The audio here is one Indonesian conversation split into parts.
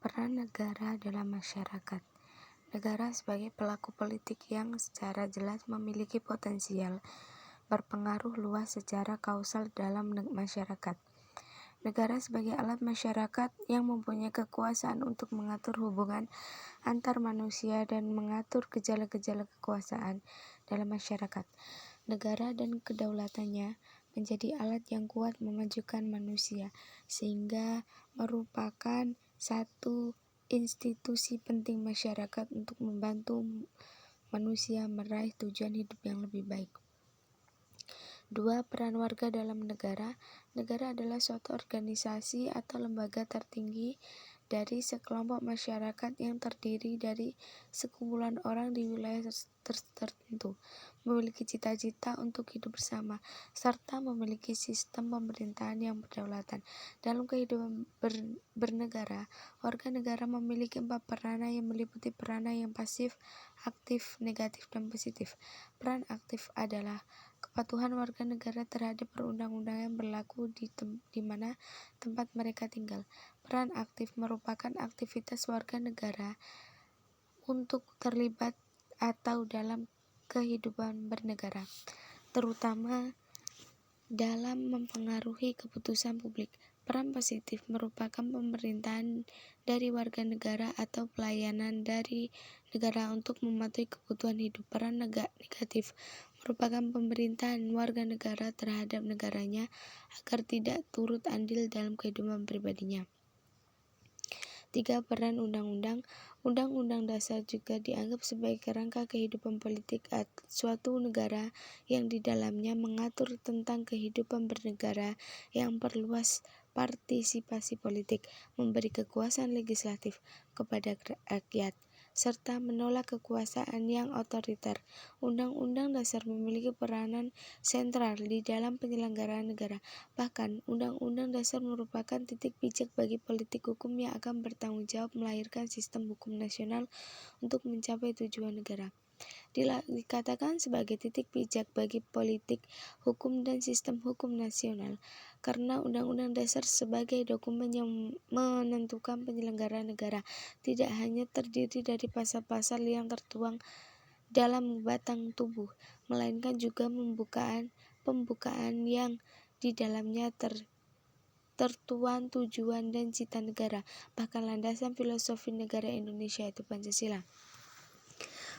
Peran negara dalam masyarakat. Negara sebagai pelaku politik yang secara jelas memiliki potensial berpengaruh luas secara kausal dalam masyarakat. Negara sebagai alat masyarakat yang mempunyai kekuasaan untuk mengatur hubungan antar manusia dan mengatur gejala-gejala kekuasaan dalam masyarakat. Negara dan kedaulatannya menjadi alat yang kuat memajukan manusia, sehingga merupakan satu institusi penting masyarakat untuk membantu manusia meraih tujuan hidup yang lebih baik. 2. Peran warga dalam negara. Negara adalah suatu organisasi atau lembaga tertinggi dari sekelompok masyarakat yang terdiri dari sekumpulan orang di wilayah tertentu, memiliki cita-cita untuk hidup bersama, serta memiliki sistem pemerintahan yang berdaulat. Dalam kehidupan bernegara, warga negara memiliki 4 peranan yang meliputi peranan yang pasif, aktif, negatif, dan positif. Peran aktif adalah kepatuhan warga negara terhadap perundang-undangan yang berlaku di mana tempat mereka tinggal. Peran aktif merupakan aktivitas warga negara untuk terlibat atau dalam kehidupan bernegara, terutama dalam mempengaruhi keputusan publik. Peran positif merupakan pemerintahan dari warga negara atau pelayanan dari negara untuk mematuhi kebutuhan hidup. Peran negatif merupakan pemerintahan warga negara terhadap negaranya agar tidak turut andil dalam kehidupan pribadinya. 3. Peran undang-undang. Undang-undang dasar juga dianggap sebagai kerangka kehidupan politik suatu negara yang di dalamnya mengatur tentang kehidupan bernegara yang perluas partisipasi politik, memberi kekuasaan legislatif kepada rakyat, serta menolak kekuasaan yang otoriter. Undang-undang dasar memiliki peranan sentral di dalam penyelenggaraan negara. Bahkan, Undang-undang dasar merupakan titik pijak bagi politik hukum yang akan bertanggung jawab melahirkan sistem hukum nasional untuk mencapai tujuan negara. Dikatakan sebagai titik pijak bagi politik hukum dan sistem hukum nasional karena Undang-Undang Dasar sebagai dokumen yang menentukan penyelenggaraan negara tidak hanya terdiri dari pasal-pasal yang tertuang dalam batang tubuh, melainkan juga pembukaan yang di dalamnya tertuang tujuan dan cita negara, bahkan landasan filosofi negara Indonesia yaitu Pancasila.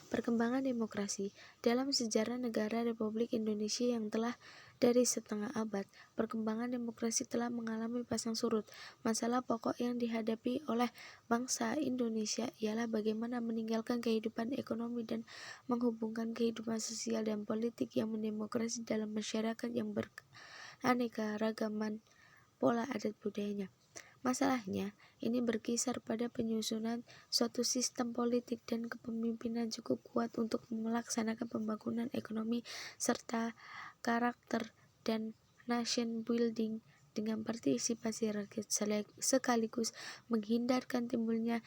Perkembangan demokrasi. Dalam sejarah negara Republik Indonesia yang telah dari setengah abad, perkembangan demokrasi telah mengalami pasang surut. Masalah pokok yang dihadapi oleh bangsa Indonesia ialah bagaimana meninggalkan kehidupan ekonomi dan menghubungkan kehidupan sosial dan politik yang mendemokrasi dalam masyarakat yang beraneka ragaman pola adat budayanya. Masalahnya, ini berkisar pada penyusunan suatu sistem politik dan kepemimpinan cukup kuat untuk melaksanakan pembangunan ekonomi serta karakter dan nation building dengan partisipasi rakyat sekaligus menghindarkan timbulnya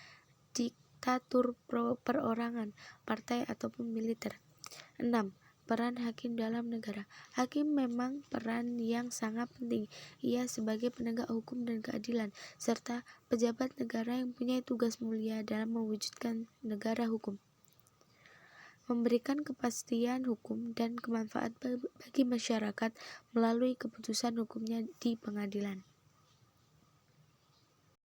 diktatur perorangan, partai ataupun militer. 6. Peran hakim dalam negara. Hakim memang peran yang sangat penting. Ia sebagai penegak hukum dan keadilan, serta pejabat negara yang punya tugas mulia dalam mewujudkan negara hukum, memberikan kepastian hukum dan kemanfaat bagi masyarakat melalui keputusan hukumnya di pengadilan.